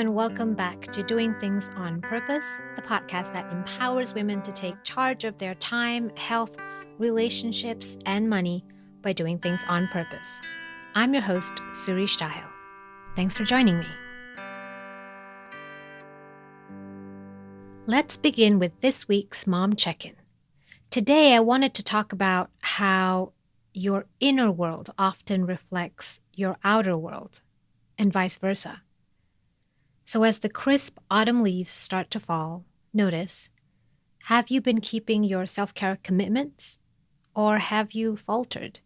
and welcome back to Doing Things on Purpose, the podcast that empowers women to take charge of their time, health, relationships, and money by doing things on purpose. I'm your host, Suristahel. Thanks for joining me. Let's begin with this week's Mom Check-in. Today, I wanted to talk about how your inner world often reflects your outer world, and vice versa. So as the crisp autumn leaves start to fall, notice, have you been keeping your self-care commitments, or have you faltered?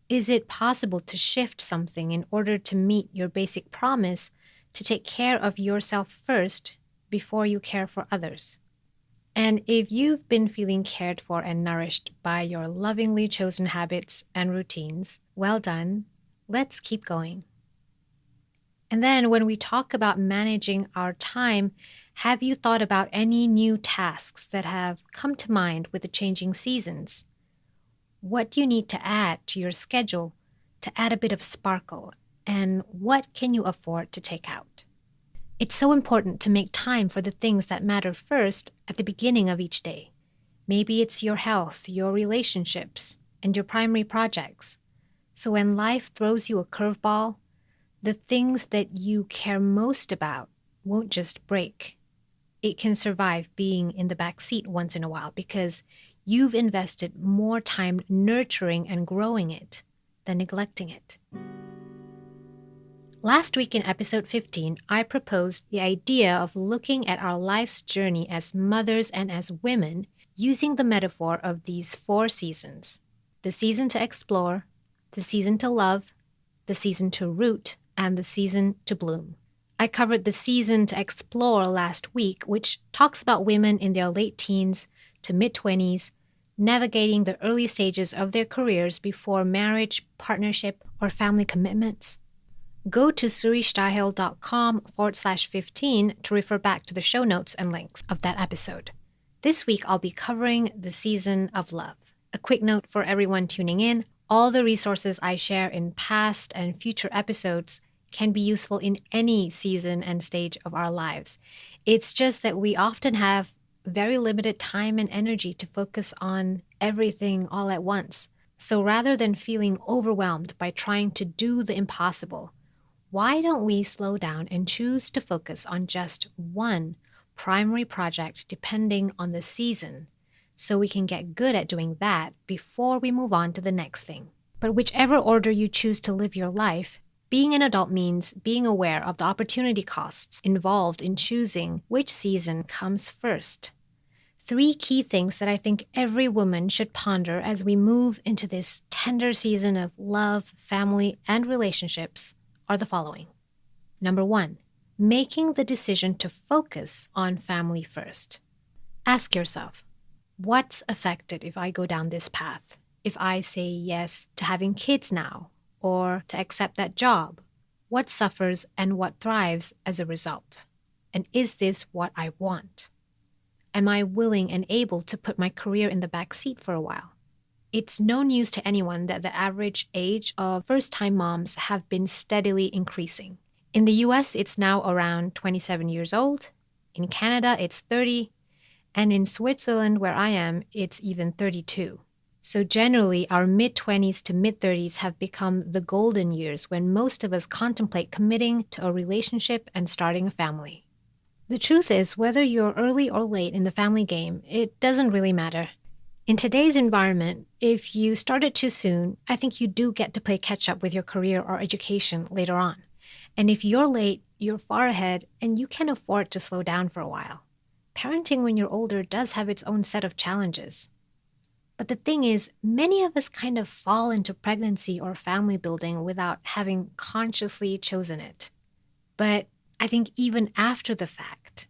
Is it possible to shift something in order to meet your basic promise to take care of yourself first before you care for others? And if you've been feeling cared for and nourished by your lovingly chosen habits and routines, well done. Let's keep going. And then when we talk about managing our time, have you thought about any new tasks that have come to mind with the changing seasons? What do you need to add to your schedule to add a bit of sparkle? And what can you afford to take out? It's so important to make time for the things that matter first at the beginning of each day. Maybe it's your health, your relationships, and your primary projects. So when life throws you a curveball, the things that you care most about won't just break. It can survive being in the back seat once in a while because you've invested more time nurturing and growing it than neglecting it. Last week in episode 15, I proposed the idea of looking at our life's journey as mothers and as women using the metaphor of these 4 seasons: the season to explore, the season to love, the season to root, and the season to bloom. I covered the season to explore last week, which talks about women in their late teens to mid-20s navigating the early stages of their careers before marriage, partnership, or family commitments. Go to suristahel.com/15 to refer back to the show notes and links of that episode. This week, I'll be covering the season of love. A quick note for everyone tuning in: all the resources I share in past and future episodes can be useful in any season and stage of our lives. It's just that we often have very limited time and energy to focus on everything all at once. So rather than feeling overwhelmed by trying to do the impossible, why don't we slow down and choose to focus on just one primary project depending on the season, so we can get good at doing that before we move on to the next thing. But whichever order you choose to live your life, being an adult means being aware of the opportunity costs involved in choosing which season comes first. 3 key things that I think every woman should ponder as we move into this tender season of love, family, and relationships are the following. Number 1, making the decision to focus on family first. Ask yourself, what's affected if I go down this path? If I say yes to having kids now, or to accept that job? What suffers and what thrives as a result? And is this what I want? Am I willing and able to put my career in the back seat for a while? It's no news to anyone that the average age of first-time moms have been steadily increasing. In the US, it's now around 27 years old. In Canada, it's 30. And in Switzerland, where I am, it's even 32. So generally, our mid-20s to mid-30s have become the golden years when most of us contemplate committing to a relationship and starting a family. The truth is, whether you're early or late in the family game, it doesn't really matter. In today's environment, if you started too soon, I think you do get to play catch-up with your career or education later on. And if you're late, you're far ahead and you can afford to slow down for a while. Parenting when you're older does have its own set of challenges. But the thing is, many of us kind of fall into pregnancy or family building without having consciously chosen it. But I think even after the fact,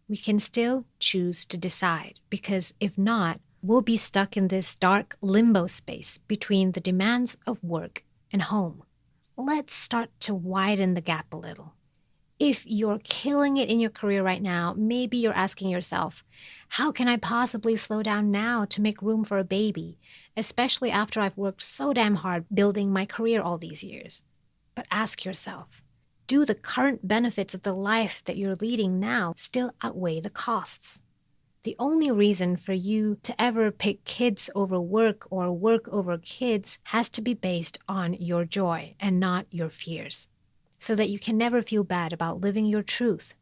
we can still choose to decide, because if not, we'll be stuck in this dark limbo space between the demands of work and home. Let's start to widen the gap a little. If you're killing it in your career right now, maybe you're asking yourself, how can I possibly slow down now to make room for a baby, especially after I've worked so damn hard building my career all these years? But ask yourself, Do the current benefits of the life that you're leading now still outweigh the costs? The only reason for you to ever pick kids over work or work over kids has to be based on your joy and not your fears, so that you can never feel bad about living your truth.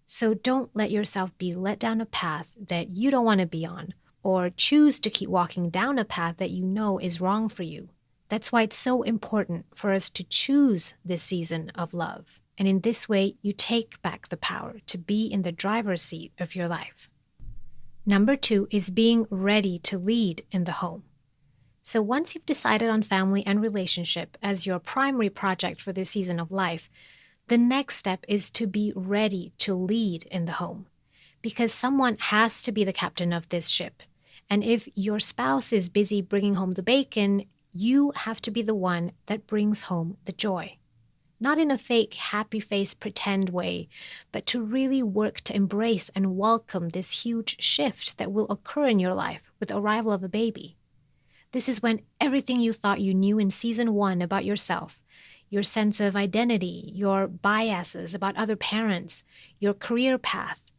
So don't let yourself be led down a path that you don't want to be on, or choose to keep walking down a path that you know is wrong for you. That's why it's so important for us to choose this season of love. And in this way, you take back the power to be in the driver's seat of your life. Number 2 is being ready to lead in the home. So once you've decided on family and relationship as your primary project for this season of life, the next step is to be ready to lead in the home, because someone has to be the captain of this ship. And if your spouse is busy bringing home the bacon, you have to be the one that brings home the joy. Not in a fake, happy face pretend way, but to really work to embrace and welcome this huge shift that will occur in your life with the arrival of a baby. This is when everything you thought you knew in season 1 about yourself, your sense of identity, your biases about other parents, your career path,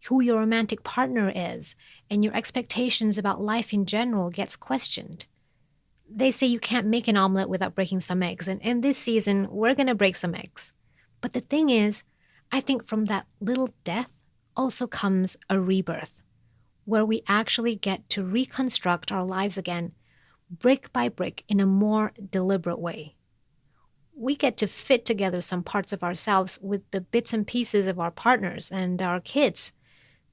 who your romantic partner is, and your expectations about life in general gets questioned. They say you can't make an omelet without breaking some eggs, and in this season, we're going to break some eggs. But the thing is, I think from that little death also comes a rebirth, where we actually get to reconstruct our lives again, brick by brick, in a more deliberate way. We get to fit together some parts of ourselves with the bits and pieces of our partners and our kids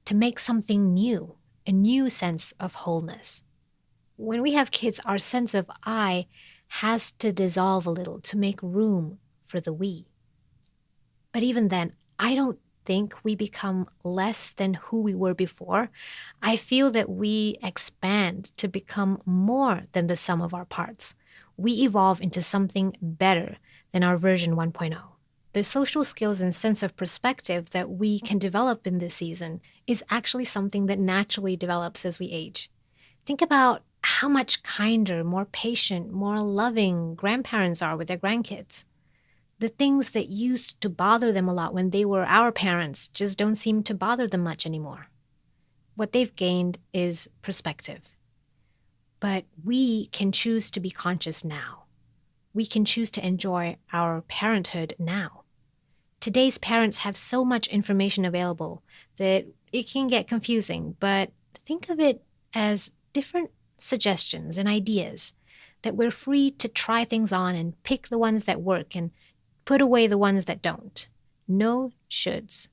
to make something new, a new sense of wholeness. When we have kids, our sense of I has to dissolve a little to make room for the we. But even then, I don't think we become less than who we were before. I feel that we expand to become more than the sum of our parts. We evolve into something better than our version 1.0. The social skills and sense of perspective that we can develop in this season is actually something that naturally develops as we age. Think about how much kinder, more patient, more loving grandparents are with their grandkids. The things that used to bother them a lot when they were our parents just don't seem to bother them much anymore. What they've gained is perspective. But we can choose to be conscious now. We can choose to enjoy our parenthood now. Today's parents have so much information available that it can get confusing, but think of it as different suggestions and ideas that we're free to try things on and pick the ones that work and put away the ones that don't. No shoulds.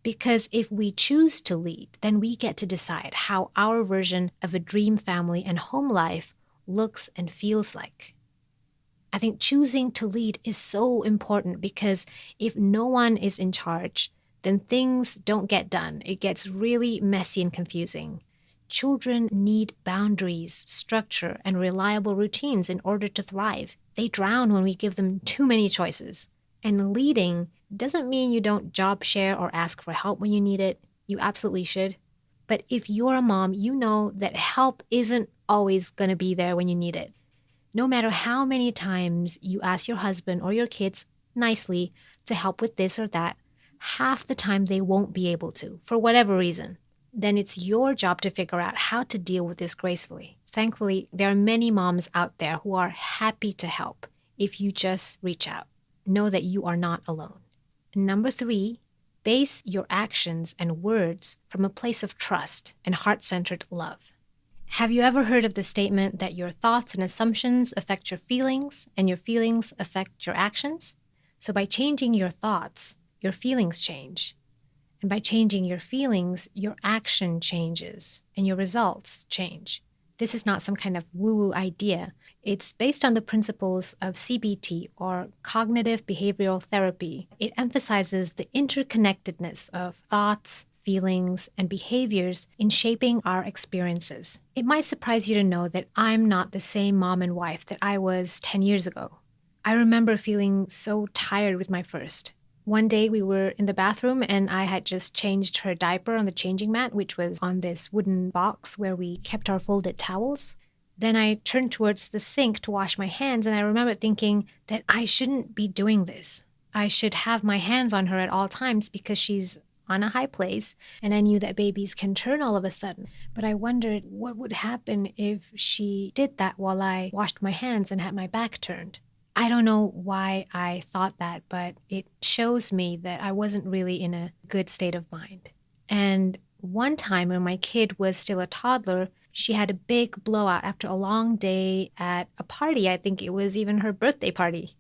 Because if we choose to lead, then we get to decide how our version of a dream family and home life looks and feels like. I think choosing to lead is so important, because if no one is in charge, then things don't get done. It gets really messy and confusing. Children need boundaries, structure, and reliable routines in order to thrive. They drown when we give them too many choices. And leading doesn't mean you don't job share or ask for help when you need it. You absolutely should. But if you're a mom, you know that help isn't always going to be there when you need it. No matter how many times you ask your husband or your kids nicely to help with this or that, half the time they won't be able to, for whatever reason. Then it's your job to figure out how to deal with this gracefully. Thankfully, there are many moms out there who are happy to help if you just reach out. Know that you are not alone. Number 3, base your actions and words from a place of trust and heart-centered love. Have you ever heard of the statement that your thoughts and assumptions affect your feelings and your feelings affect your actions? So by changing your thoughts, your feelings change. And by changing your feelings, your action changes and your results change. This is not some kind of woo-woo idea. It's based on the principles of CBT, or cognitive behavioral therapy. It emphasizes the interconnectedness of thoughts, feelings, and behaviors in shaping our experiences. It might surprise you to know that I'm not the same mom and wife that I was 10 years ago. I remember feeling so tired with my first. One day we were in the bathroom and I had just changed her diaper on the changing mat, which was on this wooden box where we kept our folded towels. Then I turned towards the sink to wash my hands, and I remember thinking that I shouldn't be doing this. I should have my hands on her at all times because she's on a high place, and I knew that babies can turn all of a sudden. But I wondered what would happen if she did that while I washed my hands and had my back turned. I don't know why I thought that, but it shows me that I wasn't really in a good state of mind. And one time when my kid was still a toddler, she had a big blowout after a long day at a party. I think it was even her birthday party.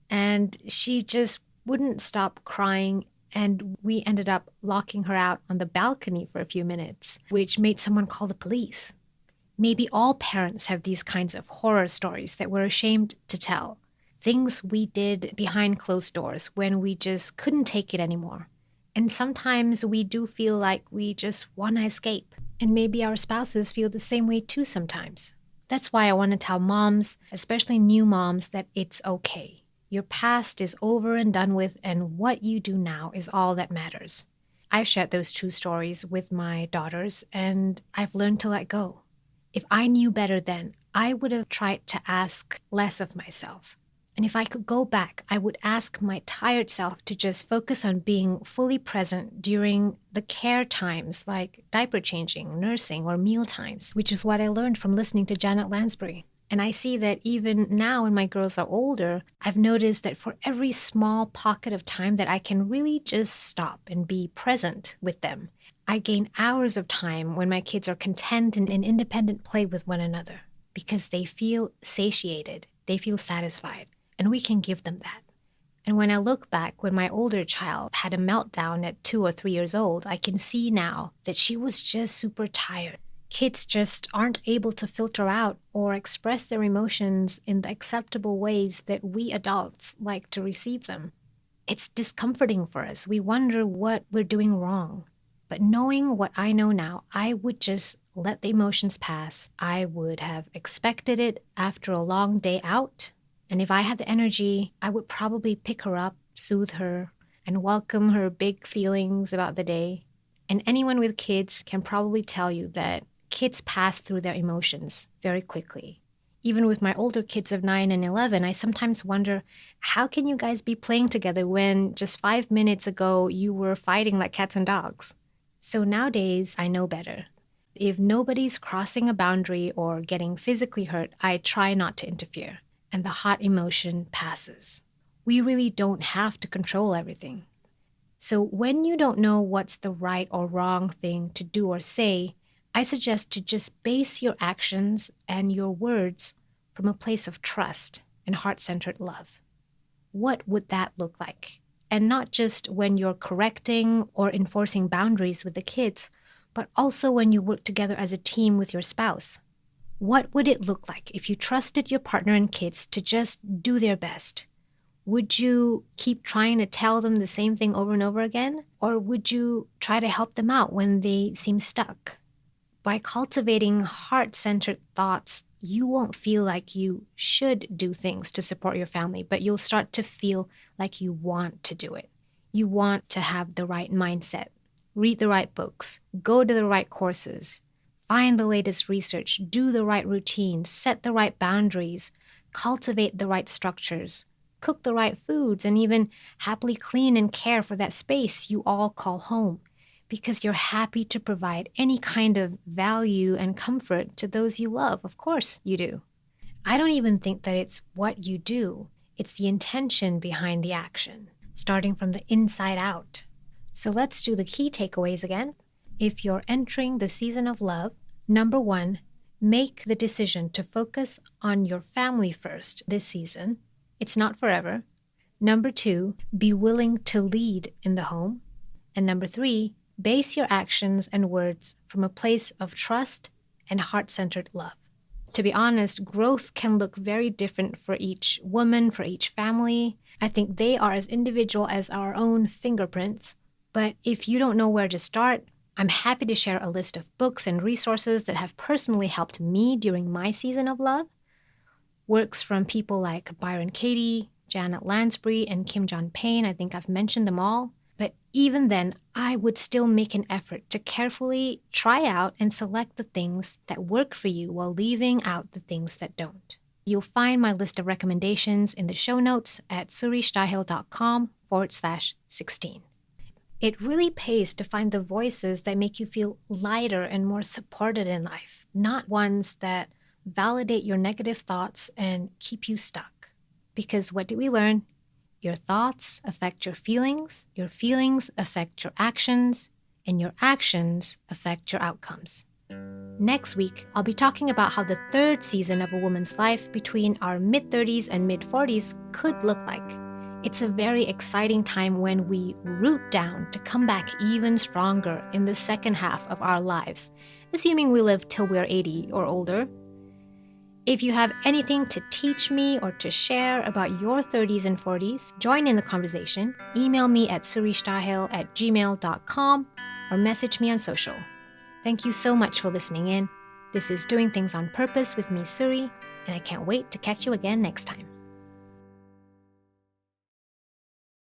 And she just wouldn't stop crying. And we ended up locking her out on the balcony for a few minutes, which made someone call the police. Maybe all parents have these kinds of horror stories that we're ashamed to tell. Things we did behind closed doors when we just couldn't take it anymore. And sometimes we do feel like we just want to escape. And maybe our spouses feel the same way too sometimes. That's why I want to tell moms, especially new moms, that it's okay. Your past is over and done with, and what you do now is all that matters. I've shared those true stories with my daughters, and I've learned to let go. If I knew better then, I would have tried to ask less of myself. And if I could go back, I would ask my tired self to just focus on being fully present during the care times like diaper changing, nursing, or meal times, which is what I learned from listening to Janet Lansbury. And I see that even now when my girls are older, I've noticed that for every small pocket of time that I can really just stop and be present with them, I gain hours of time when my kids are content and in independent play with one another because they feel satiated, they feel satisfied, and we can give them that. And when I look back when my older child had a meltdown at 2 or 3 years old, I can see now that she was just super tired. Kids just aren't able to filter out or express their emotions in the acceptable ways that we adults like to receive them. It's discomforting for us. We wonder what we're doing wrong. But knowing what I know now, I would just let the emotions pass. I would have expected it after a long day out. And if I had the energy, I would probably pick her up, soothe her, and welcome her big feelings about the day. And anyone with kids can probably tell you that kids pass through their emotions very quickly. Even with my older kids of 9 and 11, I sometimes wonder, how can you guys be playing together when just 5 minutes ago you were fighting like cats and dogs? So nowadays, I know better. If nobody's crossing a boundary or getting physically hurt, I try not to interfere, and the hot emotion passes. We really don't have to control everything. So when you don't know what's the right or wrong thing to do or say, I suggest to just base your actions and your words from a place of trust and heart-centered love. What would that look like? And not just when you're correcting or enforcing boundaries with the kids, but also when you work together as a team with your spouse. What would it look like if you trusted your partner and kids to just do their best? Would you keep trying to tell them the same thing over and over again? Or would you try to help them out when they seem stuck? By cultivating heart-centered thoughts, you won't feel like you should do things to support your family, but you'll start to feel like you want to do it. You want to have the right mindset, read the right books, go to the right courses, find the latest research, do the right routines, set the right boundaries, cultivate the right structures, cook the right foods, and even happily clean and care for that space you all call home, because you're happy to provide any kind of value and comfort to those you love. Of course you do. I don't even think that it's what you do. It's the intention behind the action, starting from the inside out. So let's do the key takeaways again. If you're entering the season of love, number 1, make the decision to focus on your family first this season. It's not forever. Number 2, be willing to lead in the home. And number 3, base your actions and words from a place of trust and heart-centered love. To be honest, growth can look very different for each woman, for each family. I think they are as individual as our own fingerprints. But if you don't know where to start, I'm happy to share a list of books and resources that have personally helped me during my season of love. Works from people like Byron Katie, Janet Lansbury, and Kim John Payne. I think I've mentioned them all. But even then, I would still make an effort to carefully try out and select the things that work for you while leaving out the things that don't. You'll find my list of recommendations in the show notes at suristahel.com/16. It really pays to find the voices that make you feel lighter and more supported in life, not ones that validate your negative thoughts and keep you stuck. Because what did we learn? Your thoughts affect your feelings affect your actions, and your actions affect your outcomes. Next week, I'll be talking about how the third season of a woman's life between our mid-30s and mid-40s could look like. It's a very exciting time when we root down to come back even stronger in the second half of our lives, assuming we live till we're 80 or older. If you have anything to teach me or to share about your 30s and 40s, join in the conversation. Email me at suristahel@gmail.com or message me on social. Thank you so much for listening in. This is Doing Things on Purpose with me, Suri, and I can't wait to catch you again next time.